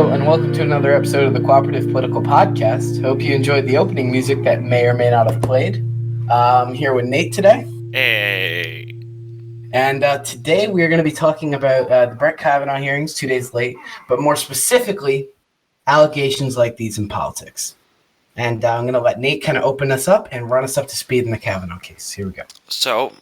Hello, and welcome to another episode of the Cooperative Political Podcast. Hope you enjoyed the opening music that may or may not have played. I'm here with Nate today. Hey. And today we are going to be talking about the Brett Kavanaugh hearings 2 days late, but more specifically, allegations like these in politics. And I'm going to let Nate kind of open us up and run us up to speed in the Kavanaugh case. Here we go. So,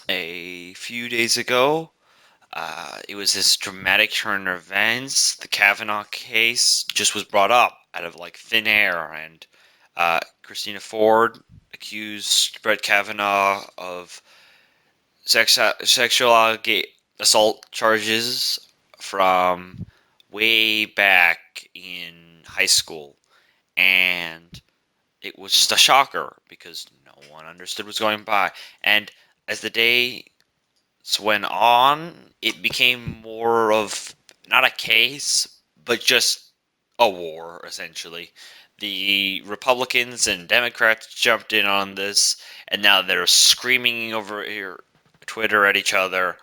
a few days ago, it was this dramatic turn of events. The Kavanaugh case just was brought up out of like thin air, and Christina Ford accused Brett Kavanaugh of sexual assault charges from way back in high school, and it was just a shocker because no one understood what's going by. And as the days went on, it became more of not a case, but just a war, essentially. The Republicans and Democrats jumped in on this, and now they're screaming over here, Twitter at each other.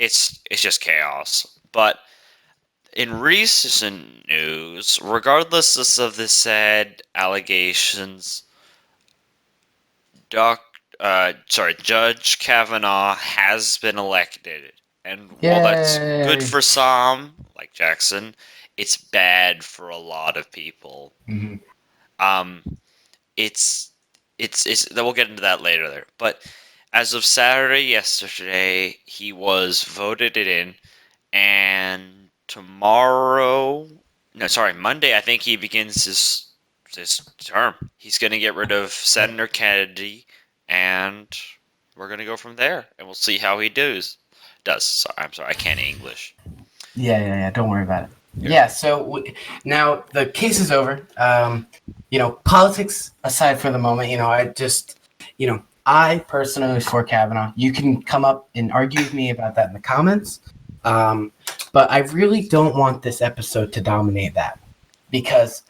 It's just chaos. But in recent news, regardless of the said allegations, Judge Kavanaugh has been elected. And while that's good Yay! for some, like Jackson, it's bad for a lot of people. Mm-hmm. Um, it's we'll get into that later there. But as of yesterday, he was voted in, and Monday, I think he begins his term. He's going to get rid of Senator Kennedy, and we're going to go from there, and we'll see how he does. I'm sorry, I can't English. Yeah. Don't worry about it. Yeah, so now the case is over. Politics aside for the moment, I personally was for Kavanaugh. You can come up and argue with me about that in the comments. But I really don't want this episode to dominate that because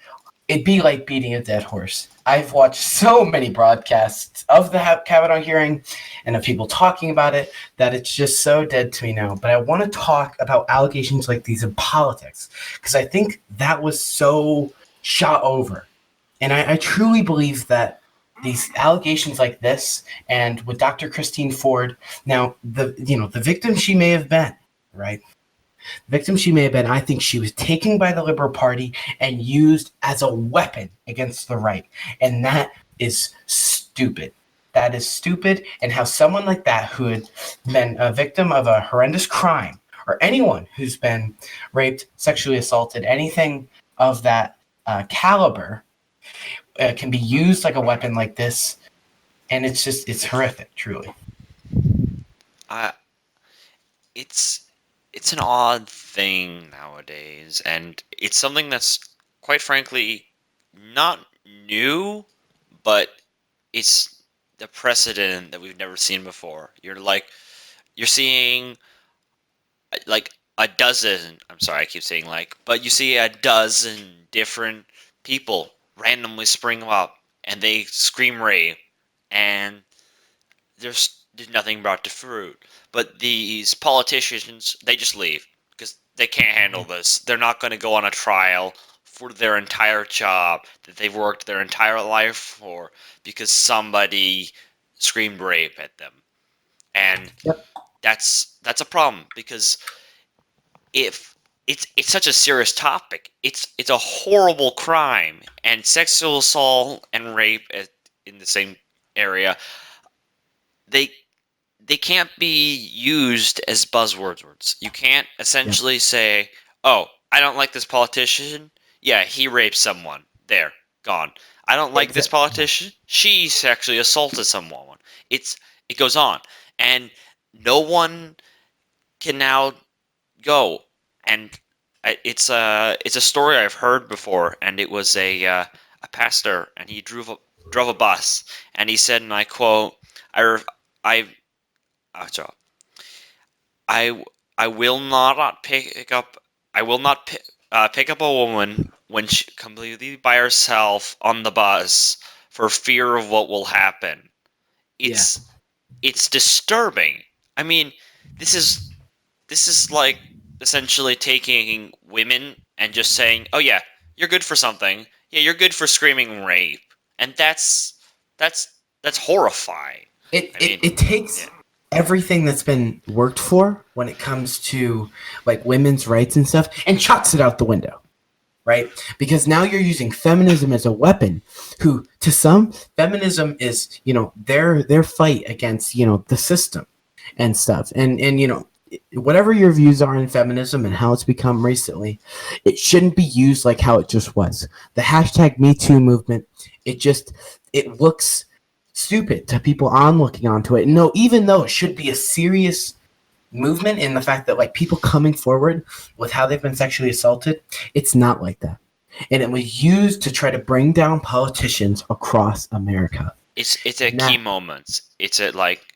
it'd be like beating a dead horse. I've watched so many broadcasts of the Kavanaugh hearing and of people talking about it that it's just so dead to me now. But I want to talk about allegations like these in politics because I think that was so shot over. And I truly believe that these allegations like this and with Dr. Christine Ford, now the victim she may have been, right? I think she was taken by the Liberal Party and used as a weapon against the right. And that is stupid. That is stupid. And how someone like that who had been a victim of a horrendous crime, or anyone who's been raped, sexually assaulted, anything of that caliber, can be used like a weapon like this. And it's horrific, truly. It's an odd thing nowadays, and it's something that's quite frankly not new, but it's the precedent that we've never seen before. You're seeing like a dozen. I'm sorry, I keep saying like, but you see a dozen different people randomly spring up and they scream rape, and there's nothing brought to fruit. But these politicians, they just leave because they can't handle this. They're not going to go on a trial for their entire job that they've worked their entire life for because somebody screamed rape at them. And Yep. that's a problem because if it's such a serious topic, it's a horrible crime, and sexual assault and rape in the same area, they can't be used as buzzwords. You can't essentially say, "Oh, I don't like this politician. Yeah, he raped someone. There, gone. I don't like this politician. She sexually assaulted someone." It goes on, and no one can now go. And it's a story I've heard before, and it was a pastor, and he drove a bus, and he said, and I quote, I so I will not pick up. I will not pick up a woman when she completely by herself on the bus for fear of what will happen. It's disturbing. I mean, this is like essentially taking women and just saying, "Oh yeah, you're good for something. Yeah, you're good for screaming rape," and that's that's horrifying. it, I it mean, it takes yeah, everything that's been worked for when it comes to like women's rights and stuff and chucks it out the window, right? Because now you're using feminism as a weapon. Who, to some, feminism is, their fight against, the system and stuff. And whatever your views are in feminism and how it's become recently, it shouldn't be used like how it just was. The hashtag Me Too movement, it looks stupid to people on looking onto it. No, even though it should be a serious movement in the fact that like people coming forward with how they've been sexually assaulted, it's not like that. And it was used to try to bring down politicians across America. it's a key Now, moment. It's a like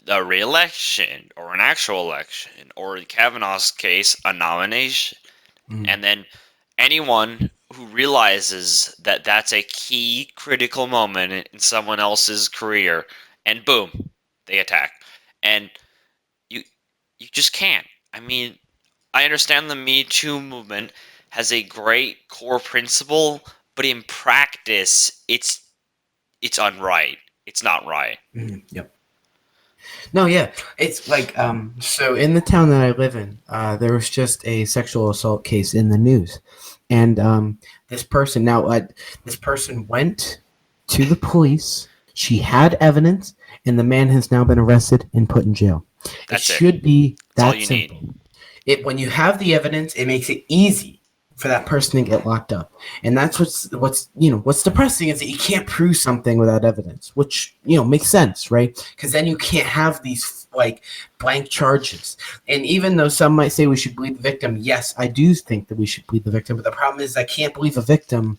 a re-election or an actual election, or in Kavanaugh's case, a nomination, mm, and then anyone who realizes that that's a key critical moment in someone else's career, and boom, they attack, and you you just can't. I mean, I understand the Me Too movement has a great core principle, but in practice, it's unright. It's not right. yep. No, yeah, it's like so in the town that I live in, there was just a sexual assault case in the news, and this person went to the police. She had evidence, and the man has now been arrested and put in jail. It That's it. should be That's all that you need. simple. It When you have the evidence, it makes it easy for that person to get locked up. And that's what's depressing is that you can't prove something without evidence, which makes sense, right? Because then you can't have these like blank charges. And even though some might say we should believe the victim, yes, I do think that we should believe the victim. But the problem is I can't believe a victim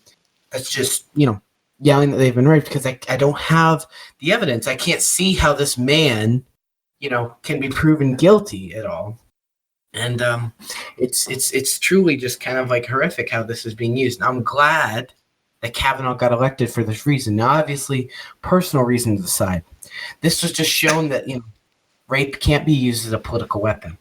that's just yelling that they've been raped because I don't have the evidence. I can't see how this man can be proven guilty at all. And it's truly just kind of like horrific how this is being used. Now, I'm glad that Kavanaugh got elected for this reason. Now, obviously, personal reasons aside, this was just shown that rape can't be used as a political weapon.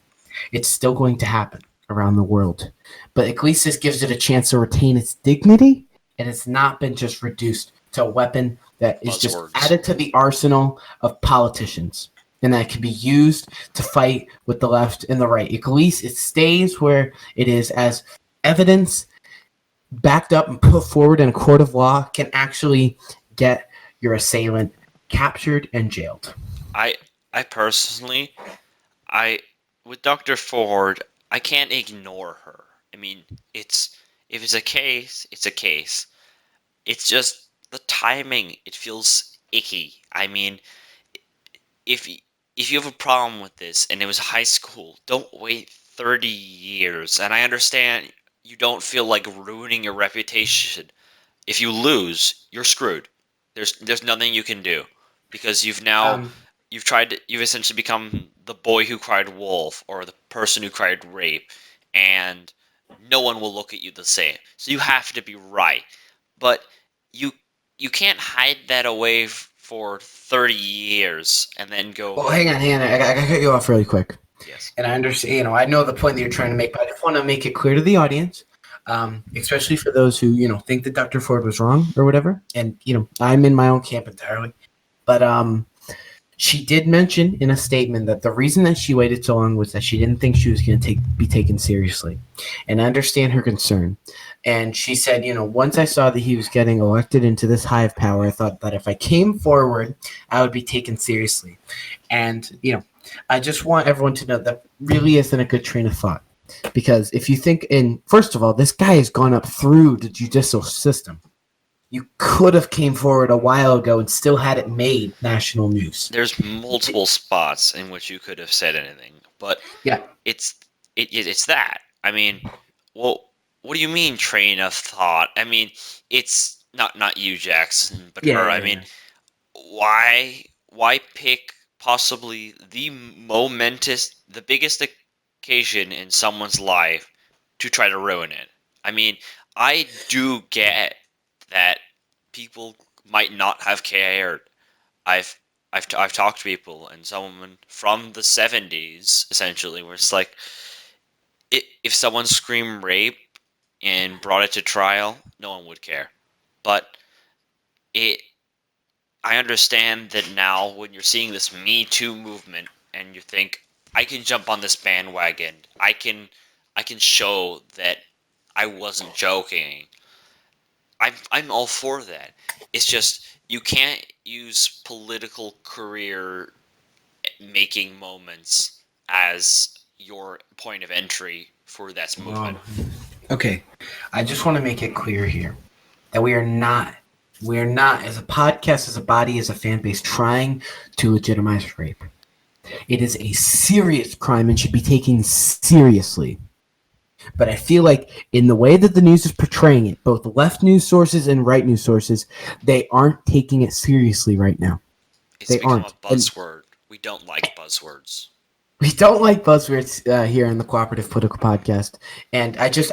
It's still going to happen around the world, but at least this gives it a chance to retain its dignity, and it's not been just reduced to a weapon that is just Buzzwords. added to the arsenal of politicians and that can be used to fight with the left and the right. At least it stays where it is as evidence backed up and put forward in a court of law can actually get your assailant captured and jailed. I I personally, I with Dr. Ford, I can't ignore her. I mean, it's if it's a case, it's a case. It's just the timing. It feels icky. I mean, if if you have a problem with this and it was high school, don't wait 30 years. And I understand you don't feel like ruining your reputation. If you lose, you're screwed. There's nothing you can do because Um, you've essentially become the boy who cried wolf or the person who cried rape, and no one will look at you the same. So you have to be right. But you you can't hide that away for 30 years and then go, well, hang on. I got to cut you off really quick. yes. And I understand, I know the point that you're trying to make, but I just want to make it clear to the audience, especially for those who, think that Dr. Ford was wrong or whatever. And, I'm in my own camp entirely. But she did mention in a statement that the reason that she waited so long was that she didn't think she was going to be taken seriously. And I understand her concern. And she said, once I saw that he was getting elected into this hive power, I thought that if I came forward, I would be taken seriously. And, I just want everyone to know that really isn't a good train of thought. Because if you think first of all, this guy has gone up through the judicial system. You could have came forward a while ago and still had it made national news. There's multiple spots in which you could have said anything, but Yeah. it's it's that. I mean, well, what do you mean train of thought? I mean, it's not you, Jackson, but Yeah, her. yeah, I yeah. mean, why pick possibly the momentous, the biggest occasion in someone's life to try to ruin it? I mean, I do get that people might not have cared. I've I've talked to people and someone from the 70s essentially where it's like if someone screamed rape and brought it to trial, no one would care. But I understand that now when you're seeing this Me Too movement and you think, I can jump on this bandwagon. I can show that I wasn't joking. I'm all for that. It's just you can't use political career making moments as your point of entry for that movement. Okay, I just want to make it clear here that we are not as a podcast, as a body, as a fan base trying to legitimize rape. It is a serious crime and should be taken seriously. But I feel like in the way that the news is portraying it, both left news sources and right news sources, they aren't taking it seriously right now. It's become a buzzword. We don't like buzzwords. We don't like buzzwords here on the Cooperative Political Podcast, and I think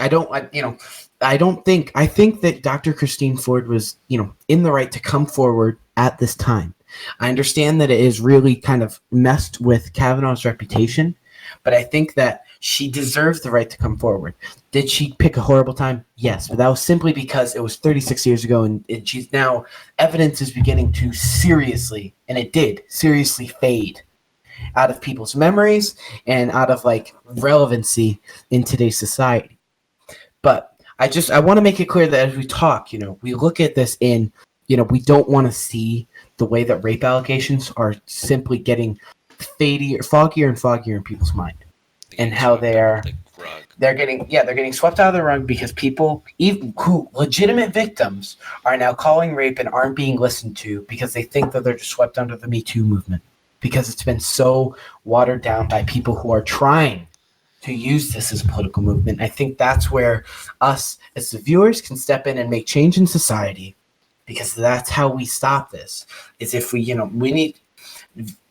that Dr. Christine Ford was, in the right to come forward at this time. I understand that it is really kind of messed with Kavanaugh's reputation, but I think that she deserves the right to come forward. Did she pick a horrible time? Yes, but that was simply because it was 36 years ago, and she's now, evidence is beginning to seriously fade out of people's memories and out of relevancy in today's society. But I want to make it clear that as we talk, we look at this in, we don't want to see the way that rape allegations are simply getting foggier and foggier in people's mind, and how they're getting swept out of the rug because people, even who legitimate victims, are now calling rape and aren't being listened to because they think that they're just swept under the Me Too movement, because it's been so watered down by people who are trying to use this as a political movement. I think that's where us as the viewers can step in and make change in society, because that's how we stop this. Is if we need,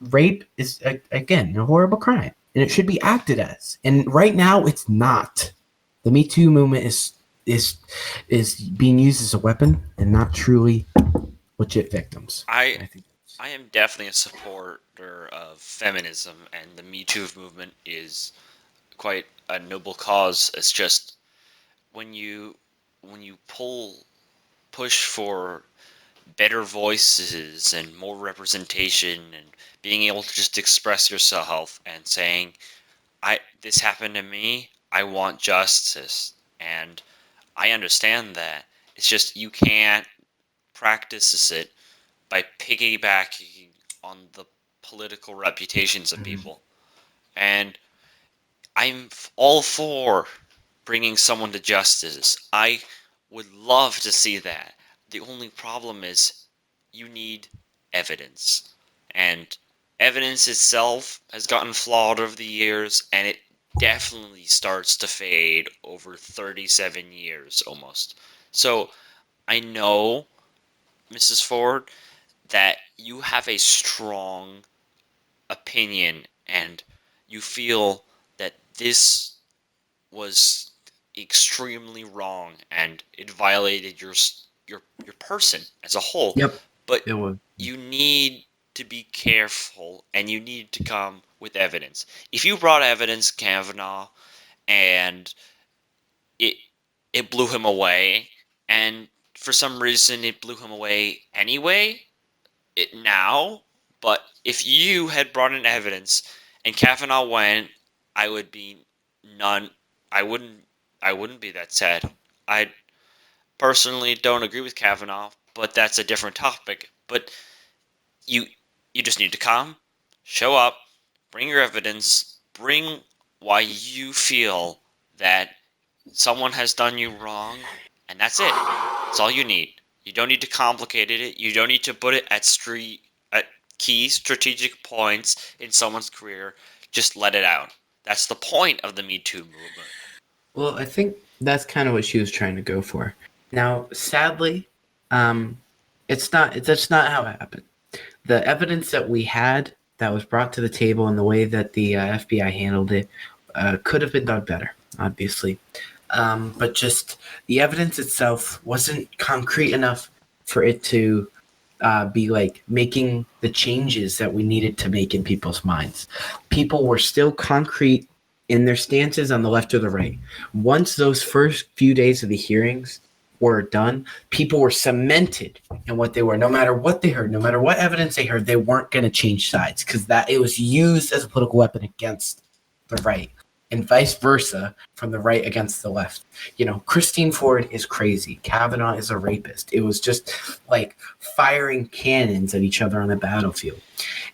rape is again a horrible crime and it should be acted as. And right now it's not. The Me Too movement is being used as a weapon and not truly legit victims. I am definitely a supporter of feminism, and the Me Too movement is quite a noble cause. It's just when you push for better voices and more representation and being able to just express yourself and saying, this happened to me, I want justice. And I understand that. It's just you can't practice it by piggybacking on the political reputations of people. And I'm all for bringing someone to justice. I would love to see that. The only problem is you need evidence. And evidence itself has gotten flawed over the years, and it definitely starts to fade over 37 years almost. So I know, Mrs. Ford, that you have a strong opinion and you feel that this was extremely wrong and it violated your person as a whole. Yep. But you need to be careful and you need to come with evidence. If you brought evidence, Kavanaugh, and it blew him away, and for some reason it blew him away anyway, but if you had brought in evidence and Kavanaugh went, I would be I wouldn't be that sad. I personally don't agree with Kavanaugh, but that's a different topic. But you just need to come, show up, bring your evidence, bring why you feel that someone has done you wrong, and that's it. That's all you need. You don't need to complicate it. You don't need to put it at key strategic points in someone's career. Just let it out. That's the point of the Me Too movement. Well, I think that's kind of what she was trying to go for. Now, sadly, that's not how it happened. The evidence that we had that was brought to the table and the way that the FBI handled it could have been done better, obviously. But just the evidence itself wasn't concrete enough for it to be making the changes that we needed to make in people's minds. People were still concrete in their stances on the left or the right. Once those first few days of the hearings were done, people were cemented in what they were. No matter what they heard, no matter what evidence they heard, they weren't going to change sides because that it was used as a political weapon against the right, and vice versa from the right against the left. Christine Ford is crazy. Kavanaugh is a rapist. It was just like firing cannons at each other on a battlefield.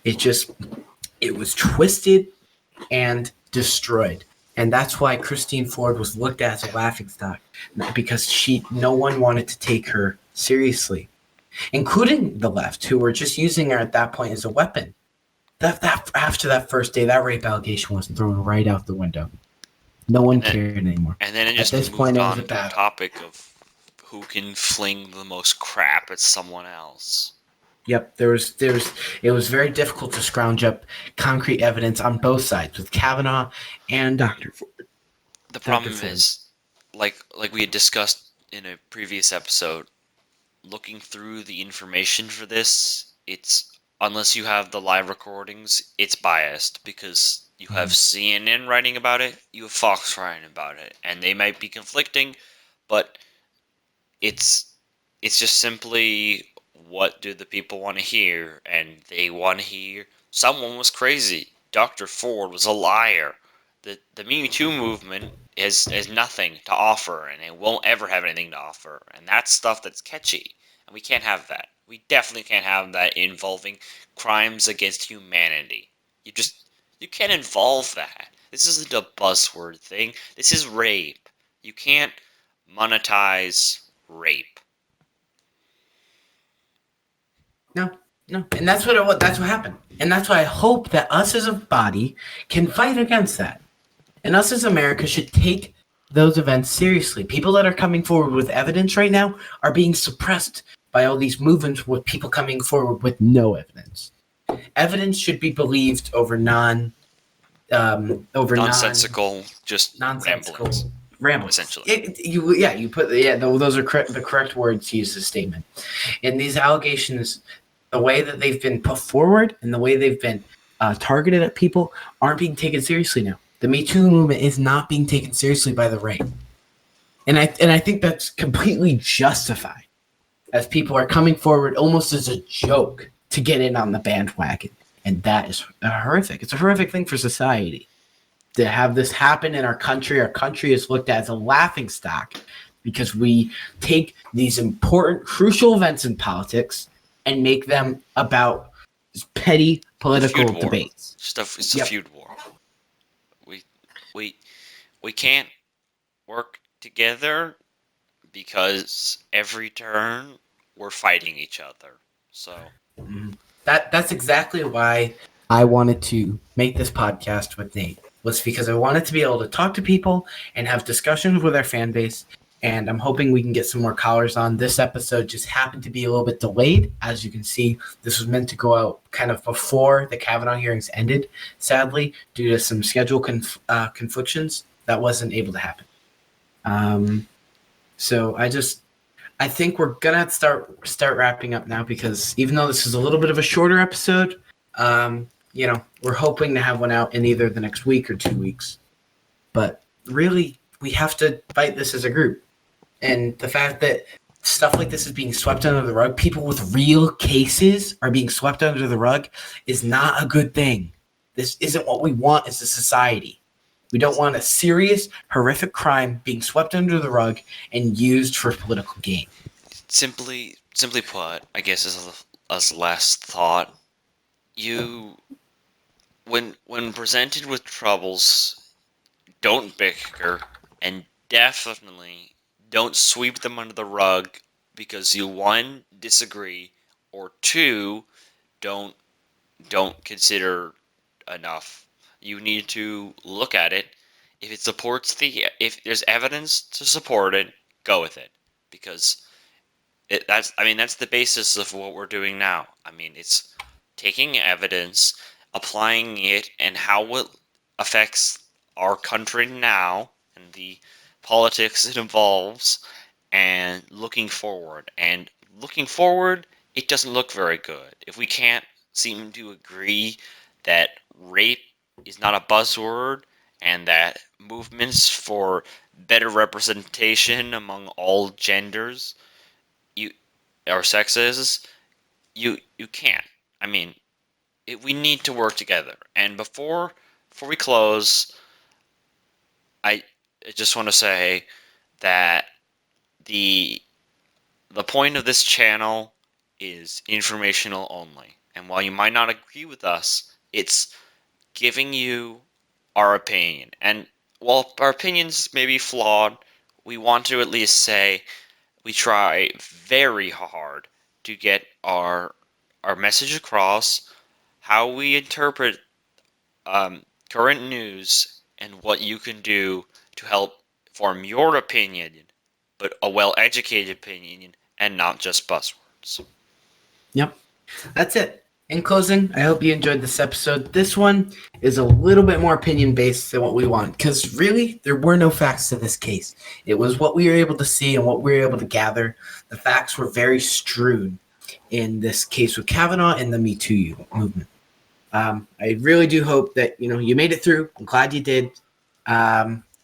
It was twisted and destroyed. And that's why Christine Ford was looked at as a laughingstock, because no one wanted to take her seriously, including the left, who were just using her at that point as a weapon. That after that first day, that rape allegation was thrown right out the window. No one cared anymore. And then it just moved on to the topic of who can fling the most crap at someone else. Yep, it was very difficult to scrounge up concrete evidence on both sides with Kavanaugh and Dr. Ford. The problem is, like we had discussed in a previous episode, looking through the information for this, it's unless you have the live recordings, it's biased because you have CNN writing about it, you have Fox writing about it, and they might be conflicting, but it's just simply what do the people want to hear, and they want to hear someone was crazy. Dr. Ford was a liar. The Me Too movement has nothing to offer, and it won't ever have anything to offer, and that's stuff that's catchy, and we can't have that. We definitely can't have that involving crimes against humanity. You can't involve that. This isn't a buzzword thing. This is rape. You can't monetize rape. No, and that's what happened, and that's why I hope that us as a body can fight against that, and us as America should take those events seriously. People that are coming forward with evidence right now are being suppressed by all these movements with people coming forward with no evidence. Evidence should be believed over nonsensical ramblings. Essentially. Those are the correct words to use the statement. And these allegations, the way that they've been put forward and the way they've been targeted at people, aren't being taken seriously now. The Me Too movement is not being taken seriously by the right, and I think that's completely justified, as people are coming forward almost as a joke to get in on the bandwagon, and that is horrific. It's a horrific thing for society to have this happen in our country. Our country is looked at as a laughingstock because we take these important, crucial events in politics and make them about petty political debates. It's a feud war. We can't work together because every turn we're fighting each other. So that's exactly why I wanted to make this podcast with Nate, was because I wanted to be able to talk to people and have discussions with our fan base. And I'm hoping we can get some more callers on. This episode just happened to be a little bit delayed. As you can see, this was meant to go out kind of before the Kavanaugh hearings ended. Sadly, due to some schedule conflictions, that wasn't able to happen. So I think we're gonna have to start wrapping up now, because even though this is a little bit of a shorter episode, we're hoping to have one out in either the next week or 2 weeks. But really, we have to fight this as a group. And the fact that stuff like this is being swept under the rug, people with real cases are being swept under the rug, is not a good thing. This isn't what we want as a society. We don't want a serious, horrific crime being swept under the rug and used for political gain. Simply put, I guess as last thought, when presented with troubles, don't bicker, and definitely don't sweep them under the rug because you, one, disagree, or two, don't consider enough. You need to look at it. If there's evidence to support it, go with it, because that's the basis of what we're doing now. It's taking evidence, applying it, and how it affects our country now and the politics it involves, and looking forward. And looking forward, it doesn't look very good. If we can't seem to agree that rape is not a buzzword and that movements for better representation among all genders or sexes, you can't. I mean, we need to work together. And before we close, I just want to say that the point of this channel is informational only. And while you might not agree with us, it's giving you our opinion. And while our opinions may be flawed, we want to at least say we try very hard to get our message across, how we interpret current news, and what you can do to help form your opinion, but a well-educated opinion and not just buzzwords. Yep, that's it. In closing, I hope you enjoyed this episode. This one is a little bit more opinion based than what we want, because really, there were no facts to this case. It was what we were able to see and what we were able to gather. The facts were very strewn in this case with Kavanaugh and the Me Too movement. I really do hope that you made it through. I'm glad you did.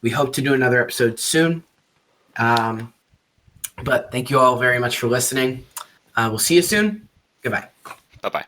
We hope to do another episode soon. But thank you all very much for listening. We'll see you soon. Goodbye. Bye-bye.